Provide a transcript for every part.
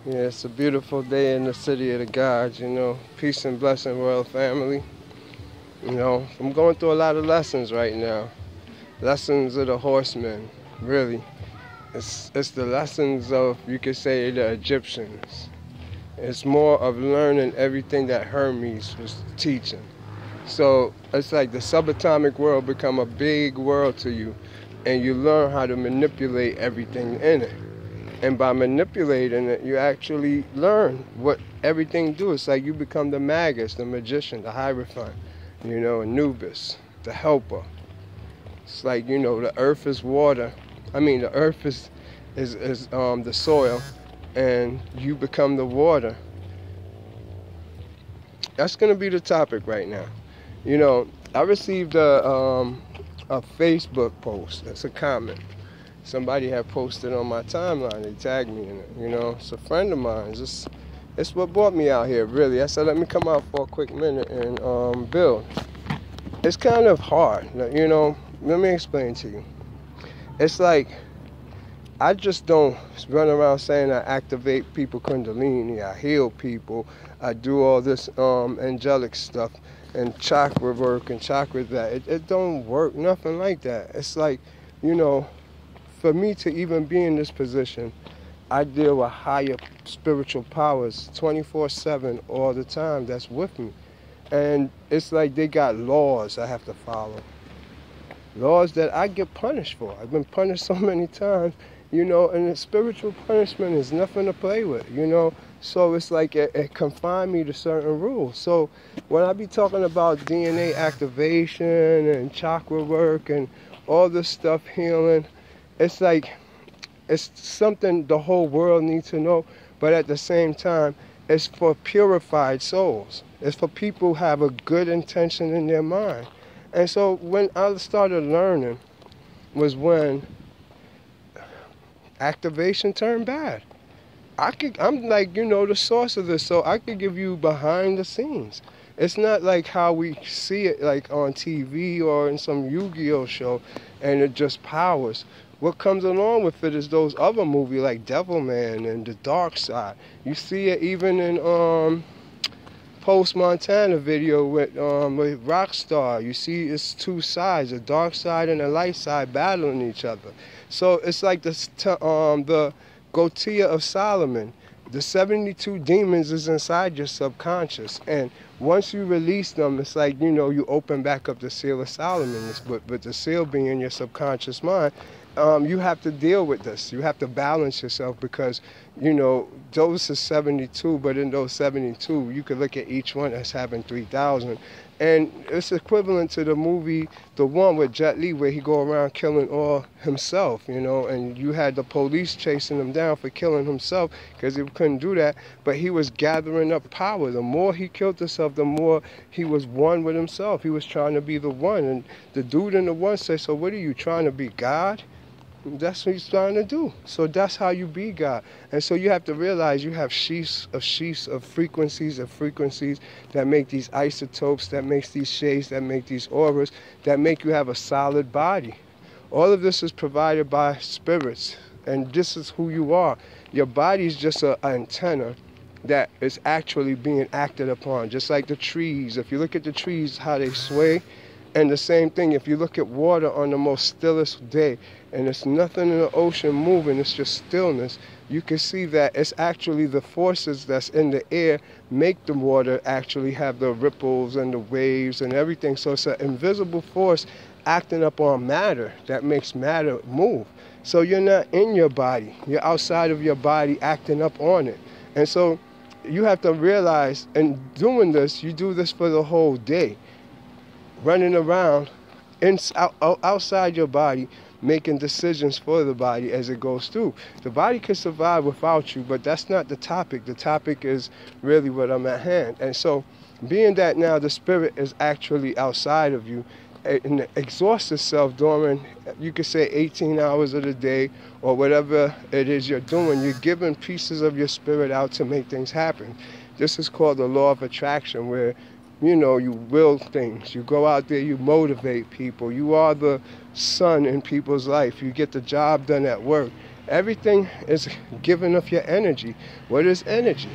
Yeah, it's a beautiful day in the city of the gods, Peace and blessing, royal family. I'm going through a lot of lessons right now. Lessons of the horsemen, really. It's the lessons of, you could say, the Egyptians. It's more of learning everything that Hermes was teaching. So it's like the subatomic world become a big world to you, and you learn how to manipulate everything in it. And by manipulating it, you actually learn what everything do. It's like you become the Magus, the magician, the Hierophant, Anubis, the helper. It's like, the earth is water. The earth is the soil, and you become the water. That's going to be the topic right now. I received a Facebook post. That's a comment. Somebody had posted on my timeline. They tagged me in it. It's a friend of mine. It's what brought me out here, really. I said, let me come out for a quick minute and build. It's kind of hard, let me explain to you. It's like, I just don't run around saying I activate people Kundalini, I heal people, I do all this angelic stuff and chakra work and chakra that. It don't work, nothing like that. It's like, for me to even be in this position, I deal with higher spiritual powers 24/7 all the time that's with me. And it's like they got laws I have to follow. Laws that I get punished for. I've been punished so many times, and the spiritual punishment is nothing to play with, So it's like it confined me to certain rules. So when I be talking about DNA activation and chakra work and all this stuff healing, it's like it's something the whole world needs to know, but at the same time, it's for purified souls. It's for people who have a good intention in their mind. And so when I started learning was when activation turned bad. I'm like, the source of this, so I could give you behind the scenes. It's not like how we see it like on TV or in some Yu-Gi-Oh show and it just powers. What comes along with it is those other movies like Devilman and The Dark Side. You see it even in Post Montana video with Rockstar. You see it's two sides, the dark side and the light side battling each other. So it's like the Gotia of Solomon. The 72 demons is inside your subconscious, and once you release them, it's like, you open back up the seal of Solomon, but the seal being in your subconscious mind. You have to deal with this. You have to balance yourself because, those are 72, but in those 72, you could look at each one as having 3,000. And it's equivalent to the movie, the one with Jet Li, where he go around killing all himself, and you had the police chasing him down for killing himself because he couldn't do that, but he was gathering up power. The more he killed himself, the more he was one with himself. He was trying to be the one, and the dude in the one said, so what are you, trying to be God? That's what he's trying to do. So that's how you be God. And so you have to realize you have sheaths of frequencies that make these isotopes, that makes these shades, that make these auras, that make you have a solid body. All of this is provided by spirits, and this is who you are. Your body is just an antenna that is actually being acted upon, just like the trees. If you look at the trees, how they sway, and the same thing, if you look at water on the most stillest day, and there's nothing in the ocean moving, it's just stillness, you can see that it's actually the forces that's in the air make the water actually have the ripples and the waves and everything. So it's an invisible force acting upon matter that makes matter move. So you're not in your body, you're outside of your body acting up on it. And so you have to realize, in doing this, you do this for the whole day, running around outside your body, making decisions for the body as it goes through. The body can survive without you, but that's not the topic. The topic is really what I'm at hand. And so, being that now the spirit is actually outside of you, and it exhausts itself during, you could say, 18 hours of the day, or whatever it is you're doing, you're giving pieces of your spirit out to make things happen. This is called the law of attraction, where you will things. You go out there, you motivate people. You are the sun in people's life. You get the job done at work. Everything is giving off your energy. What is energy?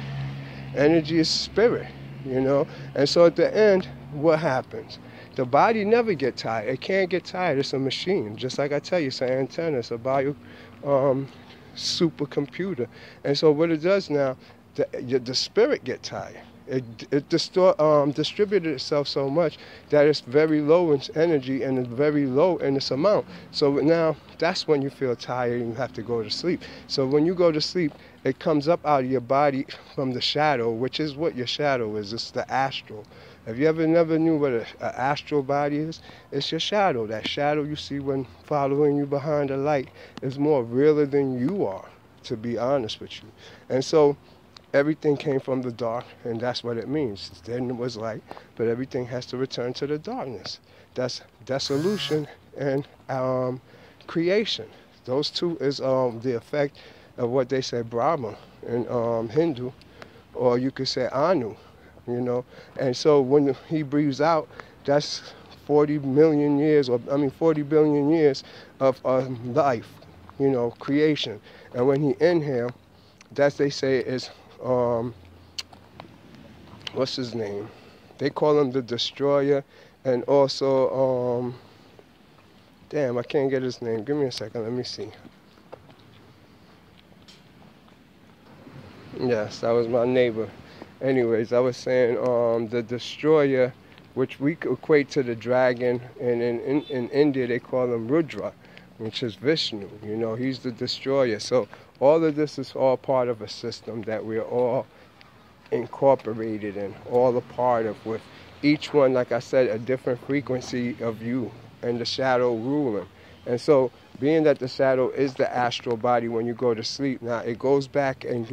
Energy is spirit, you know. And so at the end, what happens? The body never get tired. It can't get tired. It's a machine. Just like I tell you, it's an antenna. It's a bio supercomputer. And so what it does now, the spirit get tired. It distributed itself so much that it's very low in energy and it's very low in its amount. So now that's when you feel tired and you have to go to sleep. So when you go to sleep, it comes up out of your body from the shadow, which is what your shadow is. It's the astral. If you never knew what an astral body is, it's your shadow. That shadow you see when following you behind the light is more realer than you are, to be honest with you. And so everything came from the dark, and that's what it means. Then it was light, but everything has to return to the darkness. That's dissolution and creation. Those two is the effect of what they say Brahma in Hindu, or you could say Anu, you know. And so when he breathes out, that's 40 million years, 40 billion years of life, you know, creation. And when he inhale, that they say is what's his name? They call him the destroyer, and also damn, I can't get his name. Give me a second, let me see. Yes, that was my neighbor. Anyways, I was saying the destroyer, which we equate to the dragon, and in India they call him Rudra, which is Vishnu. You know, he's the destroyer. So all of this is all part of a system that we're all incorporated in, all a part of, with each one, like I said, a different frequency of you and the shadow ruling. And so being that the shadow is the astral body, when you go to sleep, now it goes back and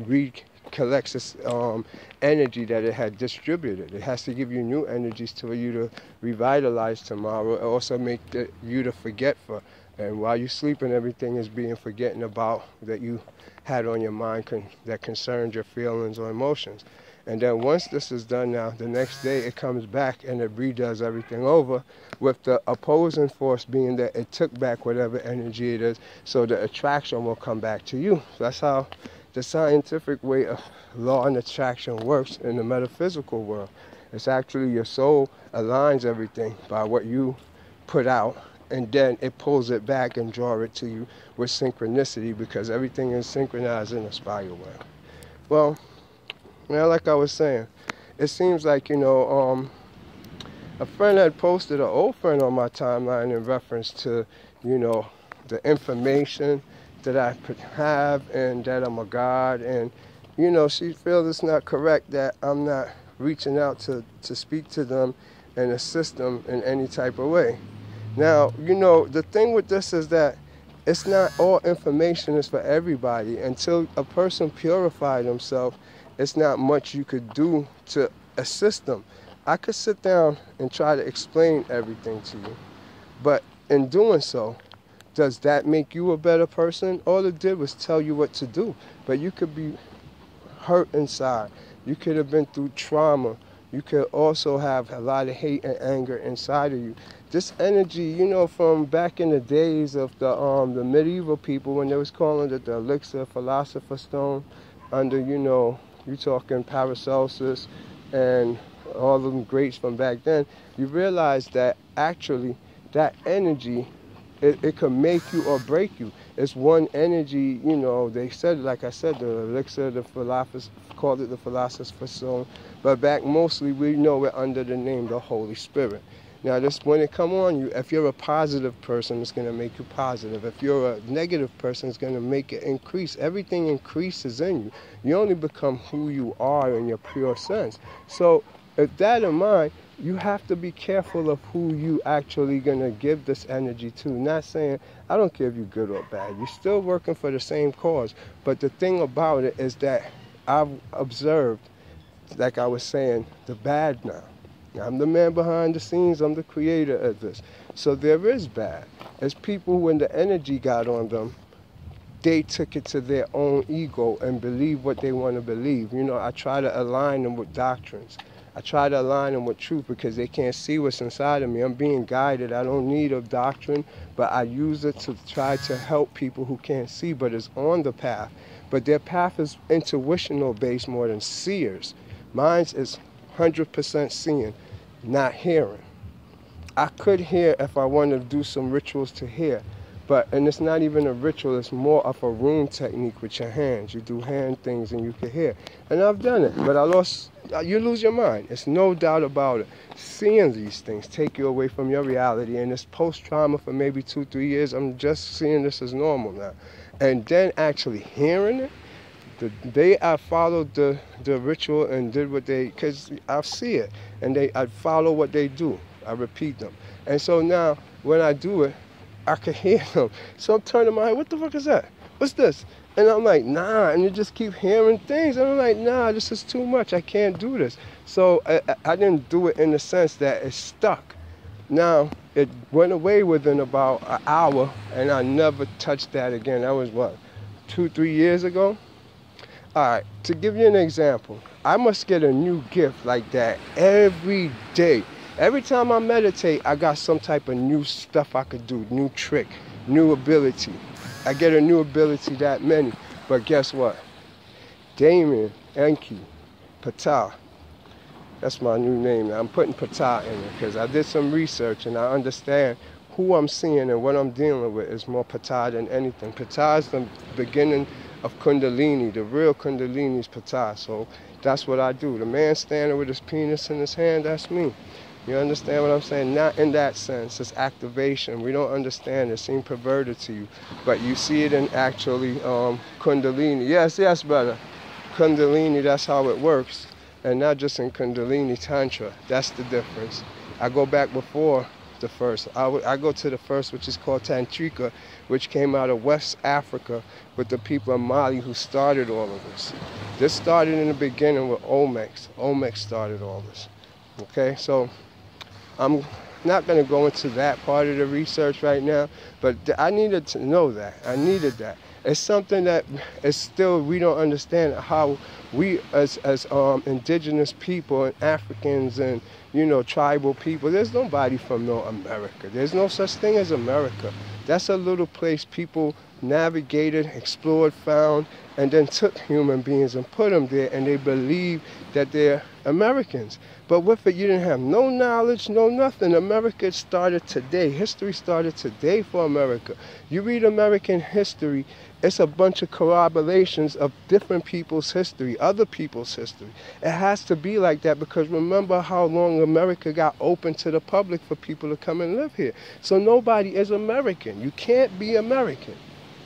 collects this energy that it had distributed. It has to give you new energies for you to revitalize tomorrow. It also make you to forgetful. And while you're sleeping, everything is being forgotten about that you had on your mind that concerned your feelings or emotions. And then once this is done now, the next day it comes back and it redoes everything over, with the opposing force being that it took back whatever energy it is, so the attraction will come back to you. That's how the scientific way of law and attraction works in the metaphysical world. It's actually your soul aligns everything by what you put out, and then it pulls it back and draw it to you with synchronicity, because everything is synchronized in a spiral way. Well, now, like I was saying, it seems like, you know, a friend had posted, an old friend on my timeline in reference to, you know, the information that I could have and that I'm a god, and, you know, she feels it's not correct that I'm not reaching out to speak to them and assist them in any type of way. Now, you know, the thing with this is that it's not all information is for everybody. Until a person purifies themselves, it's not much you could do to assist them. I could sit down and try to explain everything to you, but in doing so, does that make you a better person? All it did was tell you what to do, but you could be hurt inside. You could have been through trauma. You could also have a lot of hate and anger inside of you. This energy, you know, from back in the days of the medieval people, when they was calling it the elixir, philosopher's stone, under, you know, you talking Paracelsus and all of them greats from back then, you realize that actually that energy, it could make you or break you. It's one energy, you know, they said, like I said, the elixir, the philosopher, called it the philosopher's stone, but back mostly we know it under the name the Holy Spirit. Now, this, when it come on you, if you're a positive person, it's going to make you positive. If you're a negative person, it's going to make it increase. Everything increases in you. You only become who you are in your pure sense. So, with that in mind, you have to be careful of who you actually going to give this energy to. Not saying, I don't care if you're good or bad. You're still working for the same cause. But the thing about it is that I've observed, like I was saying, the bad now. I'm the man behind the scenes. I'm the creator of this. So there is bad. As people, when the energy got on them, they took it to their own ego and believe what they want to believe. You know, I try to align them with doctrines. I try to align them with truth because they can't see what's inside of me. I'm being guided. I don't need a doctrine, but I use it to try to help people who can't see but is on the path. But their path is intuitional based more than seers. Mine is 100% seeing, not hearing. I could hear if I wanted to do some rituals to hear. And it's not even a ritual, it's more of a rune technique with your hands. You do hand things and you can hear. And I've done it, but you lose your mind. It's no doubt about it. Seeing these things take you away from your reality, and it's post-trauma for maybe 2-3 years. I'm just seeing this as normal now. And then actually hearing it, the day I followed the ritual and did what because I see it, and I follow what they do. I repeat them. And so now, when I do it, I could hear them. So I'm turning my head, what the fuck is that? What's this? And I'm like, nah. And you just keep hearing things. And I'm like, nah, this is too much. I can't do this. So I didn't do it in the sense that it stuck. Now, it went away within about an hour, and I never touched that again. That was what, 2-3 years ago? All right, to give you an example, I must get a new gift like that every day. Every time I meditate, I got some type of new stuff I could do, new trick, new ability. I get a new ability that many. But guess what? Damien, Enki, Ptah. That's my new name now. I'm putting Ptah in it because I did some research and I understand who I'm seeing and what I'm dealing with is more Ptah than anything. Ptah is the beginning of Kundalini. The real Kundalini is Ptah. So that's what I do. The man standing with his penis in his hand, that's me. You understand what I'm saying? Not in that sense. It's activation. We don't understand it. It seems perverted to you. But you see it in actually Kundalini. Yes, brother. Kundalini, that's how it works. And not just in Kundalini Tantra. That's the difference. I go back before the first. I go to the first, which is called Tantrika, which came out of West Africa with the people of Mali who started all of this. This started in the beginning with Olmecs. Olmecs started all this. Okay, so I'm not going to go into that part of the research right now, but I needed to know that. I needed that. It's something that is still, we don't understand how we as indigenous people and Africans and, tribal people, there's nobody from no America. There's no such thing as America. That's a little place people navigated, explored, found, and then took human beings and put them there, and they believe that they're Americans. But with it, you didn't have no knowledge, no nothing. America started today. History started today for America. You read American history, it's a bunch of corroborations of different people's history, other people's history. It has to be like that because remember how long America got open to the public for people to come and live here. So nobody is American. You can't be American.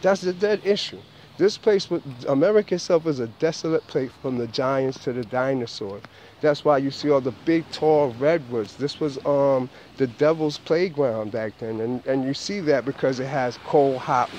That's the dead issue. This place, America itself, is a desolate place from the giants to the dinosaurs. That's why you see all the big, tall redwoods. This was the devil's playground back then. And you see that because it has cold, hot,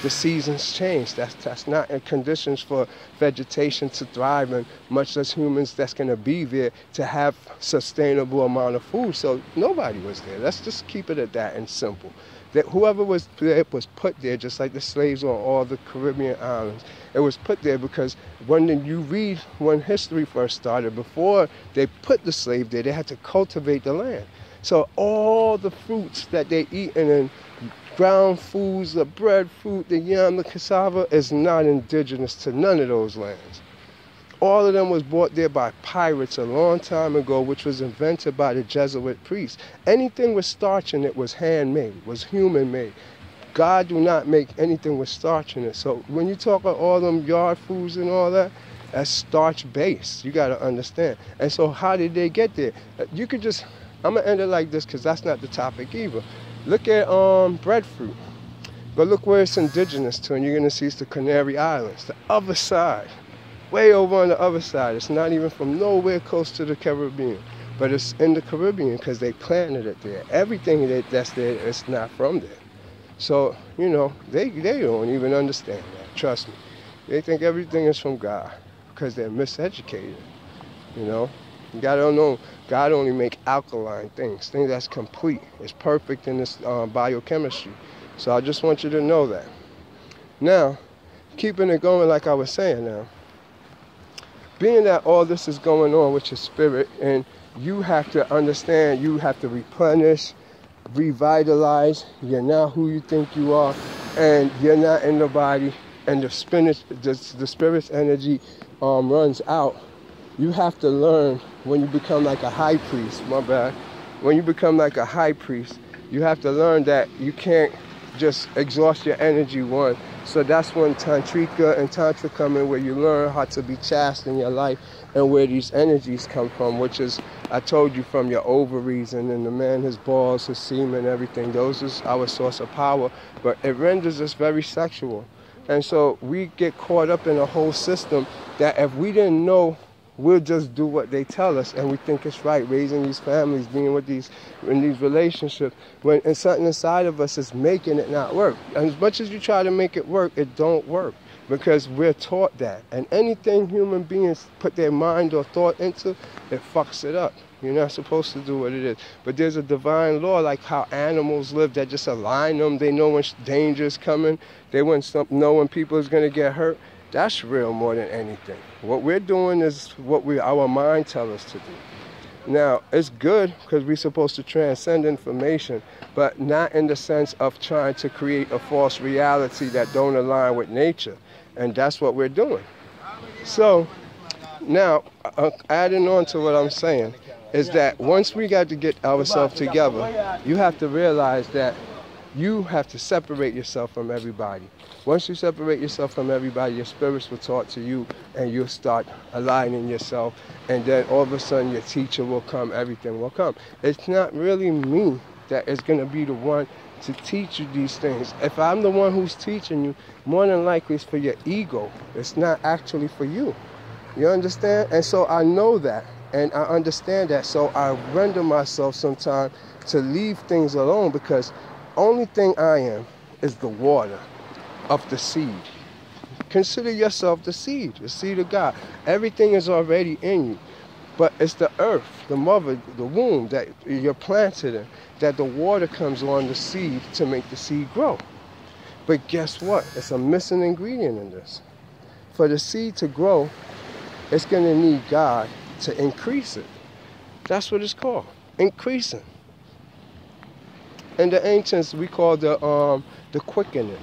the seasons change. That's not in conditions for vegetation to thrive, and much less humans that's going to be there to have sustainable amount of food. So nobody was there. Let's just keep it at that and simple. That whoever was there was put there, just like the slaves on all the Caribbean islands. It was put there because when you read when history first started, before they put the slave there, they had to cultivate the land. So all the fruits that they eat and ground foods, the breadfruit, the yam, the cassava, is not indigenous to none of those lands. All of them was brought there by pirates a long time ago, which was invented by the Jesuit priests. Anything with starch in it was handmade, was human-made. God do not make anything with starch in it. So when you talk about all them yard foods and all that, that's starch-based. You got to understand. And so how did they get there? You could just, I'm going to end it like this because that's not the topic either. Look at breadfruit. But look where it's indigenous to, and you're going to see it's the Canary Islands, the other side. Way over on the other side. It's not even from nowhere close to the Caribbean. But it's in the Caribbean because they planted it there. Everything that's there is not from there. So, they don't even understand that. Trust me. They think everything is from God because they're miseducated. You gotta know, God only make alkaline things that's complete. It's perfect in this biochemistry. So I just want you to know that. Now, keeping it going like I was saying now, being that all this is going on with your spirit, and you have to understand, you have to replenish, revitalize. You're not who you think you are, and you're not in the body, and the spirit's energy runs out. You have to learn, when you become like a high priest, when you become like a high priest, you have to learn that you can't just exhaust your energy one. So that's when Tantrika and Tantra come in, where you learn how to be chaste in your life, and where these energies come from, which is, I told you, from your ovaries, and then the man, his balls, his semen, everything. Those is our source of power, but it renders us very sexual. And so we get caught up in a whole system that if we didn't know, we'll just do what they tell us, and we think it's right, raising these families, being with these, in these relationships, when and something inside of us is making it not work. And as much as you try to make it work, it don't work, because we're taught that. And anything human beings put their mind or thought into, it fucks it up. You're not supposed to do what it is. But there's a divine law, like how animals live, that just align them. They know when danger is coming. They know when people is going to get hurt. That's real more than anything. What we're doing is what our mind tells us to do. Now, it's good because we're supposed to transcend information, but not in the sense of trying to create a false reality that don't align with nature. And that's what we're doing. So, now, adding on to what I'm saying, is that once we got to get ourselves together, you have to realize that you have to separate yourself from everybody. Once you separate yourself from everybody, your spirits will talk to you, and you'll start aligning yourself, and then all of a sudden your teacher will come, everything will come. It's not really me that is going to be the one to teach you these things. If I'm the one who's teaching you, more than likely it's for your ego. It's not actually for you. You understand? And so I know that, and I understand that, so I render myself sometimes to leave things alone, because only thing I am is the water of the seed. Consider yourself the seed of God. Everything is already in you, but it's the earth, the mother, the womb that you're planted in, that the water comes on the seed to make the seed grow. But guess what? It's a missing ingredient in this. For the seed to grow, it's going to need God to increase it. That's what it's called, increasing. In the ancients, we call the quickening.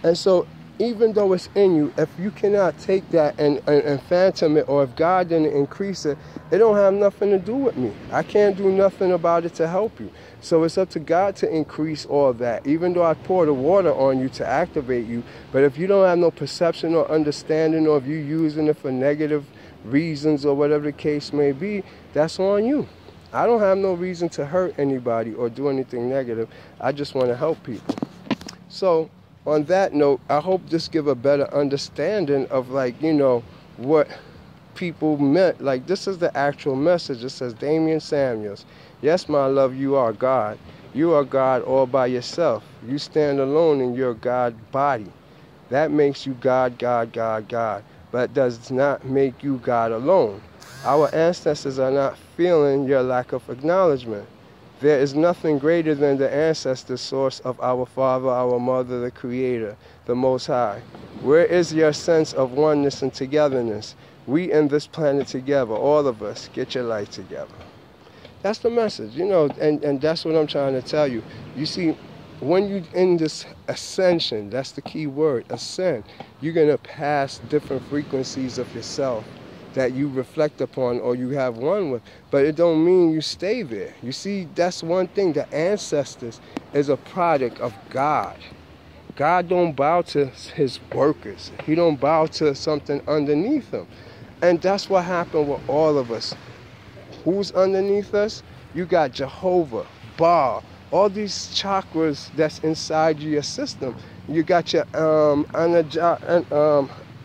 And so, even though it's in you, if you cannot take that and phantom it, or if God didn't increase it, it don't have nothing to do with me. I can't do nothing about it to help you. So it's up to God to increase all that, even though I pour the water on you to activate you. But if you don't have no perception or understanding, or if you're using it for negative reasons or whatever the case may be, that's on you. I don't have no reason to hurt anybody or do anything negative. I just want to help people. So, on that note, I hope this give a better understanding of, like, you know, what people meant. Like, this is the actual message. It says, Damian Samuels, yes, my love, you are God. You are God all by yourself. You stand alone in your God body. That makes you God, God, God, God. But does not make you God alone. Our ancestors are not feeling your lack of acknowledgement. There is nothing greater than the ancestor source of our Father, our Mother, the Creator, the Most High. Where is your sense of oneness and togetherness? We in this planet together, all of us, get your life together. That's the message, you know, and that's what I'm trying to tell you. You see, when you in this ascension, that's the key word, ascend, you're going to pass different frequencies of yourself that you reflect upon or you have one with, but it don't mean you stay there. You see, that's one thing. The ancestors is a product of God. God don't bow to his workers. He don't bow to something underneath him. And that's what happened with all of us. Who's underneath us? You got Jehovah, Baal, all these chakras that's inside your system. You got your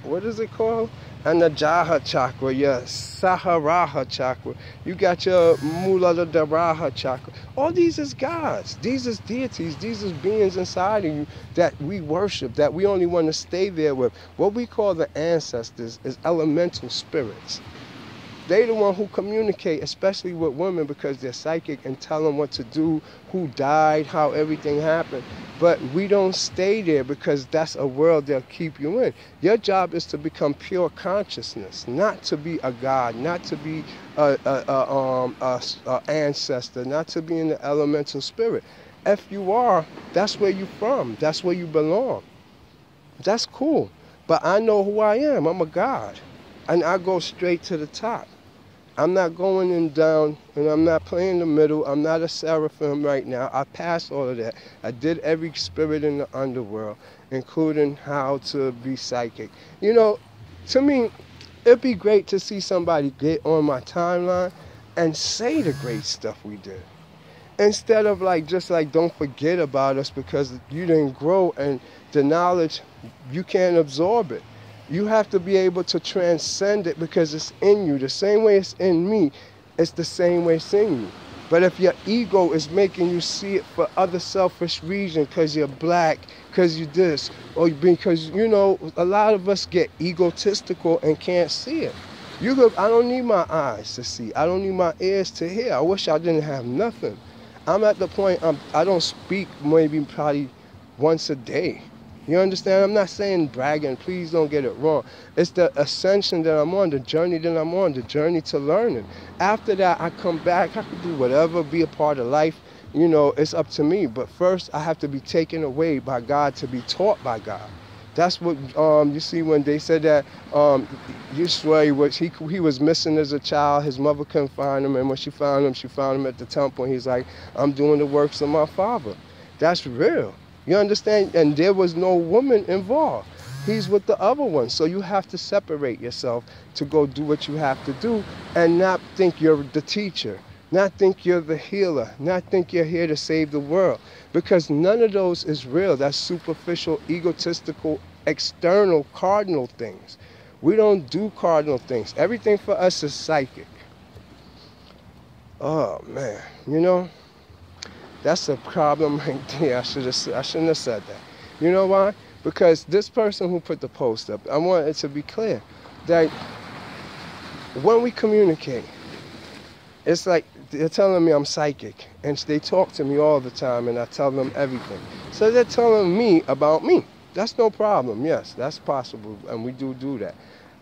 what is it called? Anajaha chakra, your Saharaha chakra. You got your Muladharaha chakra. All these is gods. These is deities. These is beings inside of you that we worship, that we only want to stay there with. What we call the ancestors is elemental spirits. They the one who communicate, especially with women, because they're psychic and tell them what to do, who died, how everything happened. But we don't stay there because that's a world they'll keep you in. Your job is to become pure consciousness, not to be a god, not to be a ancestor, not to be in the elemental spirit. If you are, that's where you're from. That's where you belong. That's cool. But I know who I am. I'm a god. And I go straight to the top. I'm not going in down, and I'm not playing the middle. I'm not a seraphim right now. I passed all of that. I did every spirit in the underworld, including how to be psychic. You know, to me, it'd be great to see somebody get on my timeline and say the great stuff we did. Instead of just don't forget about us because you didn't grow, and the knowledge, you can't absorb it. You have to be able to transcend it because it's in you. The same way it's in me, it's the same way it's in you. But if your ego is making you see it for other selfish reasons, because you're black, because you this, or because, a lot of us get egotistical and can't see it. I don't need my eyes to see. I don't need my ears to hear. I wish I didn't have nothing. I'm at the point I don't speak probably once a day. You understand? I'm not saying bragging. Please don't get it wrong. It's the ascension that I'm on, the journey that I'm on, the journey to learning. After that, I come back. I can do whatever, be a part of life. It's up to me. But first, I have to be taken away by God to be taught by God. That's what you see when they said that Yeshua he was missing as a child. His mother couldn't find him, and when she found him at the temple. And he's like, I'm doing the works of my Father. That's real. You understand? And there was no woman involved. He's with the other one. So you have to separate yourself to go do what you have to do and not think you're the teacher, not think you're the healer, not think you're here to save the world. Because none of those is real. That's superficial, egotistical, external, cardinal things. We don't do cardinal things. Everything for us is psychic. Oh, man. That's a problem right there. I shouldn't have said that. You know why? Because this person who put the post up, I want it to be clear that when we communicate, it's like they're telling me I'm psychic, and they talk to me all the time, and I tell them everything. So they're telling me about me. That's no problem. Yes, that's possible, and we do that.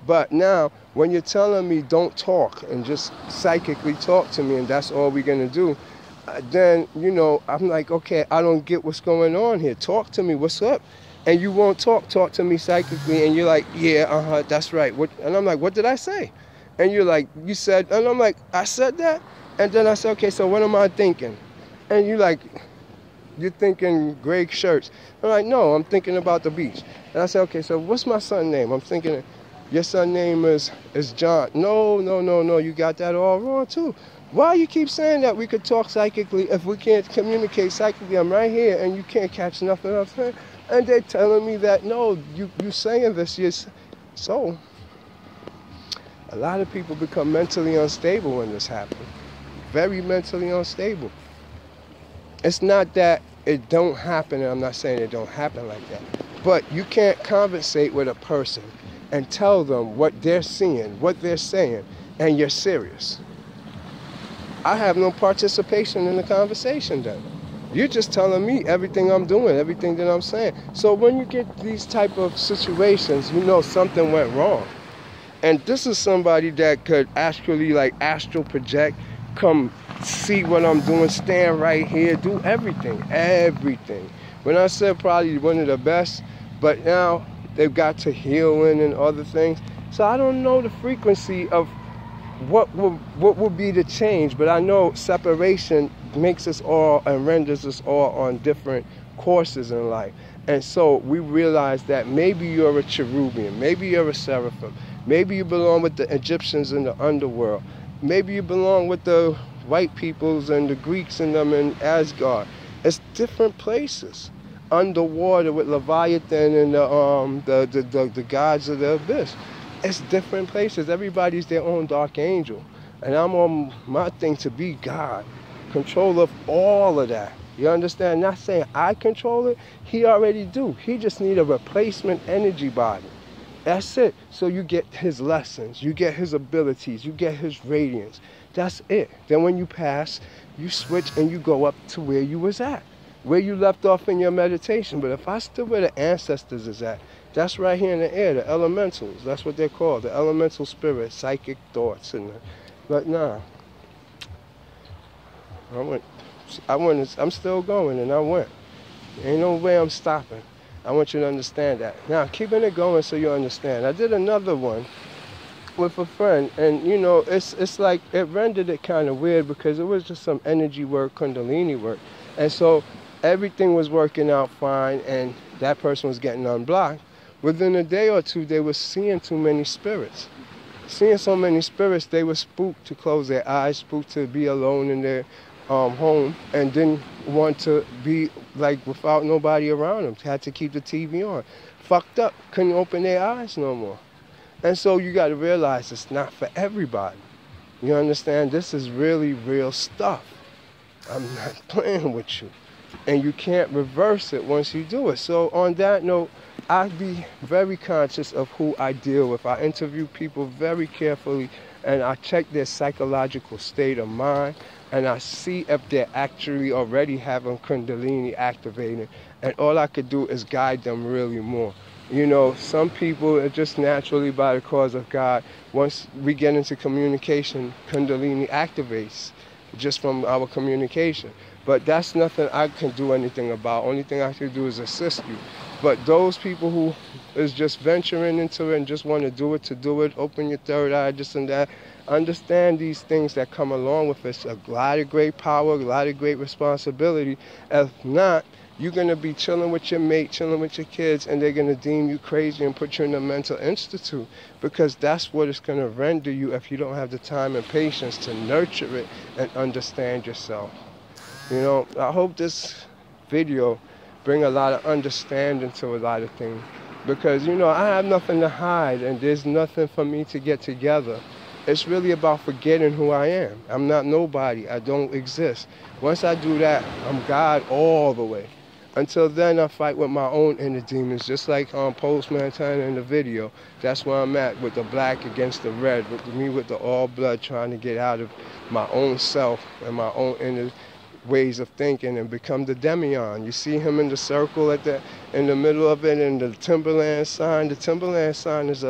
But now, when you're telling me don't talk and just psychically talk to me, and that's all we're going to do, then, I'm like, okay, I don't get what's going on here. Talk to me. What's up? And you won't talk to me psychically. And you're like, yeah, that's right. And I'm like, what did I say? And you're like, you said, and I'm like, I said that? And then I said, okay, so what am I thinking? And you're thinking gray shirts. I'm like, no, I'm thinking about the beach. And I said, okay, so what's my son's name? I'm thinking, your son's name is John. No, you got that all wrong too. Why you keep saying that we could talk psychically if we can't communicate psychically? I'm right here and you can't catch nothing I'm saying. And they're telling me that, no, you saying this. So, a lot of people become mentally unstable when this happens. Very mentally unstable. It's not that it don't happen, and I'm not saying it don't happen like that. But you can't conversate with a person and tell them what they're seeing, what they're saying, and you're serious. I have no participation in the conversation then. You're just telling me everything I'm doing, everything that I'm saying. So when you get these type of situations, something went wrong. And this is somebody that could actually astral project, come see what I'm doing, stand right here, do everything. When I said probably one of the best, but now they've got to healing and other things. So I don't know the frequency of what will be the change, but I know separation makes us all and renders us all on different courses in life. And so we realize that maybe you're a cherubian, maybe you're a seraphim, maybe you belong with the Egyptians in the underworld, maybe you belong with the white peoples and the Greeks and them in Asgard. It's different places. Underwater with Leviathan and the gods of the abyss. It's different places. Everybody's their own dark angel. And I'm on my thing to be God. Control of all of that. You understand? Not saying I control it. He already do. He just need a replacement energy body. That's it. So you get his lessons, you get his abilities, you get his radiance. That's it. Then when you pass, you switch and you go up to where you was at, where you left off in your meditation. But if I stood where the ancestors is at, that's right here in the air, the elementals. That's what they're called, the elemental spirits, psychic thoughts. But nah, I'm still going, and I went. Ain't no way I'm stopping. I want you to understand that. Now, keeping it going so you understand. I did another one with a friend, and you know, it's like it rendered it kind of weird because it was just some energy work, Kundalini work, and so everything was working out fine, and that person was getting unblocked. Within a day or two, they were seeing too many spirits. Seeing so many spirits, they were spooked to close their eyes, spooked to be alone in their home, and didn't want to be like without nobody around them. Had to keep the TV on. Fucked up, couldn't open their eyes no more. And so you got to realize it's not for everybody. You understand? This is really real stuff. I'm not playing with you. And you can't reverse it once you do it. So on that note, I be very conscious of who I deal with. I interview people very carefully, and I check their psychological state of mind, and I see if they're actually already having Kundalini activated, and all I could do is guide them really more. You know, some people are just naturally by the cause of God. Once we get into communication, Kundalini activates just from our communication. But that's nothing I can do anything about. Only thing I can do is assist you. But those people who is just venturing into it and just want to do it, open your third eye, this and that, understand these things that come along with it. A lot of great power, a lot of great responsibility. If not, you're going to be chilling with your mate, chilling with your kids, and they're going to deem you crazy and put you in a mental institute, because that's what it's going to render you if you don't have the time and patience to nurture it and understand yourself. You know, I hope this video bring a lot of understanding to a lot of things, because, you know, I have nothing to hide and there's nothing for me to get together. It's really about forgetting who I am. I'm not nobody. I don't exist. Once I do that, I'm God all the way. Until then, I fight with my own inner demons, just like on Postman China in the video. That's where I'm at, with the black against the red, with me with the all blood, trying to get out of my own self and my own inner ways of thinking and become the Demion. You see him in the circle in the middle of it, in the Timberland sign. The Timberland sign is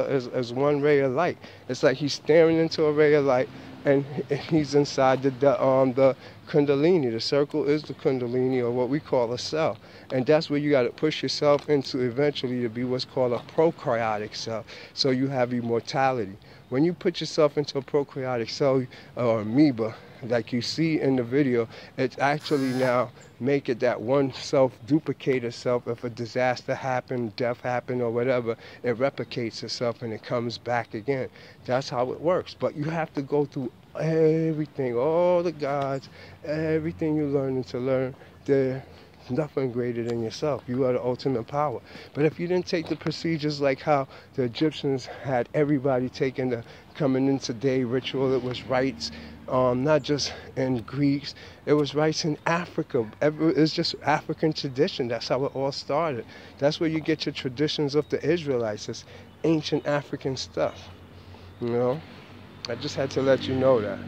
one ray of light. It's like he's staring into a ray of light, and he's inside the Kundalini. The circle is the Kundalini, or what we call a cell. And that's where you got to push yourself into eventually to be what's called a prokaryotic cell. So you have immortality. When you put yourself into a prokaryotic cell or amoeba, like you see in the video, it's actually now make it that one self-duplicate itself. If a disaster happened, death happened, or whatever, it replicates itself and it comes back again. That's how it works. But you have to go through everything, all the gods, everything you're learning to learn. There's nothing greater than yourself. You are the ultimate power. But if you didn't take the procedures like how the Egyptians had everybody taking the coming into day ritual, it was rites, not just in Greeks, it was rites in Africa. It's just African tradition. That's how it all started. That's where you get your traditions of the Israelites. It's ancient African stuff. You know, I just had to let you know that.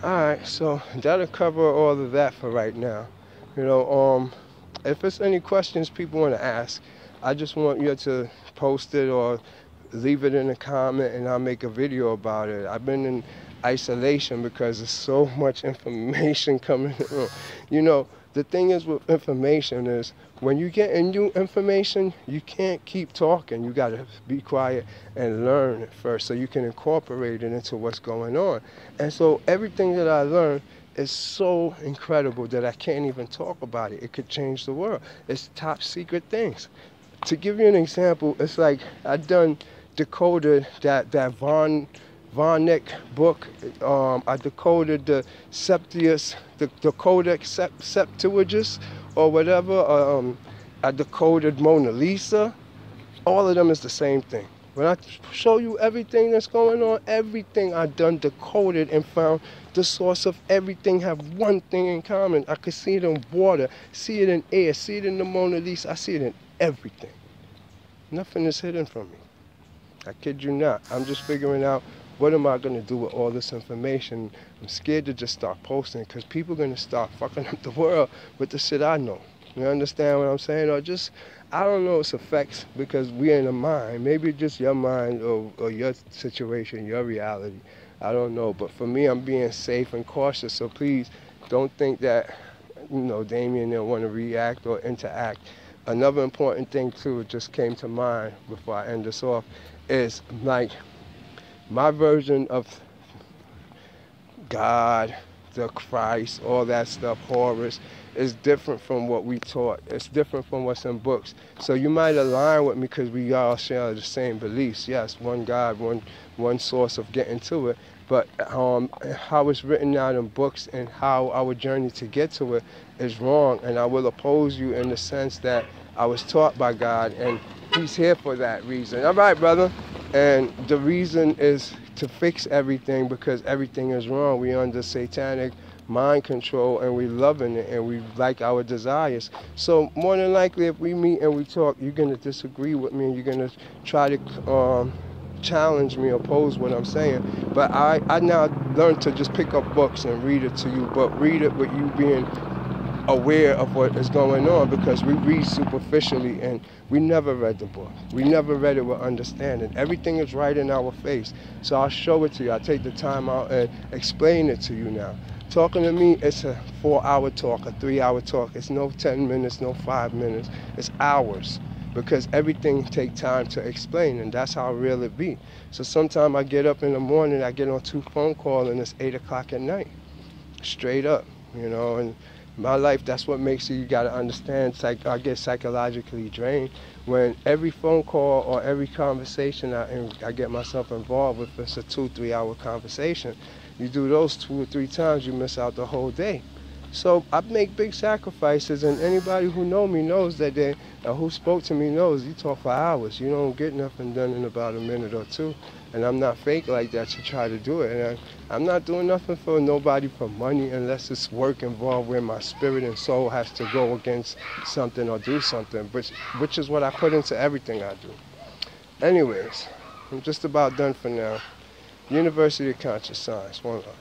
Alright, so that'll cover all of that for right now. You know, if there's any questions people want to ask, I just want you to post it or leave it in a comment, and I'll make a video about it. I've been in isolation because there's so much information coming in. You know, the thing is with information is when you get new information, you can't keep talking. You got to be quiet and learn it first so you can incorporate it into what's going on. And so everything that I learned is so incredible that I can't even talk about it. It could change the world. It's top secret things. To give you an example, it's like I decoded that Varnick book. I decoded the Septius, the Codex Septuagus, or whatever. I decoded Mona Lisa. All of them is the same thing. When I show you everything that's going on, everything I done decoded and found the source of everything have one thing in common. I could see it in water, see it in air, see it in the Mona Lisa. I see it in everything. Nothing is hidden from me. I kid you not. I'm just figuring out what am I going to do with all this information. I'm scared to just start posting because people are going to start fucking up the world with the shit I know. You understand what I'm saying? Or just, I don't know its effects because we're in a mind. Maybe just your mind or your situation, your reality. I don't know. But for me, I'm being safe and cautious. So please don't think that, Damien didn't want to react or interact. Another important thing, too, it just came to mind before I end this off, is like my version of God, the Christ, all that stuff, Horus, is different from what we taught. It's different from what's in books. So you might align with me because we all share the same beliefs. Yes, one God, one source of getting to it. But how it's written out in books and how our journey to get to it is wrong. And I will oppose you in the sense that I was taught by God, and He's here for that reason. All right, brother. And the reason is to fix everything because everything is wrong. We under satanic mind control and we loving it and we like our desires. So more than likely if we meet and we talk, you're going to disagree with me and you're going to try to challenge me, oppose what I'm saying. But I now learned to just pick up books and read it to you, but read it with you being aware of what is going on because we read superficially and we never read the book. We never read it with understanding. Everything is right in our face. So I'll show it to you. I'll take the time out and explain it to you now. Talking to me, it's a 4-hour talk, a 3-hour talk. It's no 10 minutes, no 5 minutes. It's hours because everything takes time to explain, and that's how real it be. So sometimes I get up in the morning, I get on 2 phone calls, and it's 8 o'clock at night. Straight up, and my life, that's what makes you got to understand, I get psychologically drained when every phone call or every conversation I get myself involved with, it's a 2-3 hour conversation. You do those 2 or 3 times, you miss out the whole day. So I make big sacrifices, and anybody who know me knows that who spoke to me knows you talk for hours. You don't get nothing done in about a minute or 2. And I'm not fake like that to try to do it. And I'm not doing nothing for nobody for money unless it's work involved where my spirit and soul has to go against something or do something, which is what I put into everything I do. Anyways, I'm just about done for now. University of Conscious Science. One love.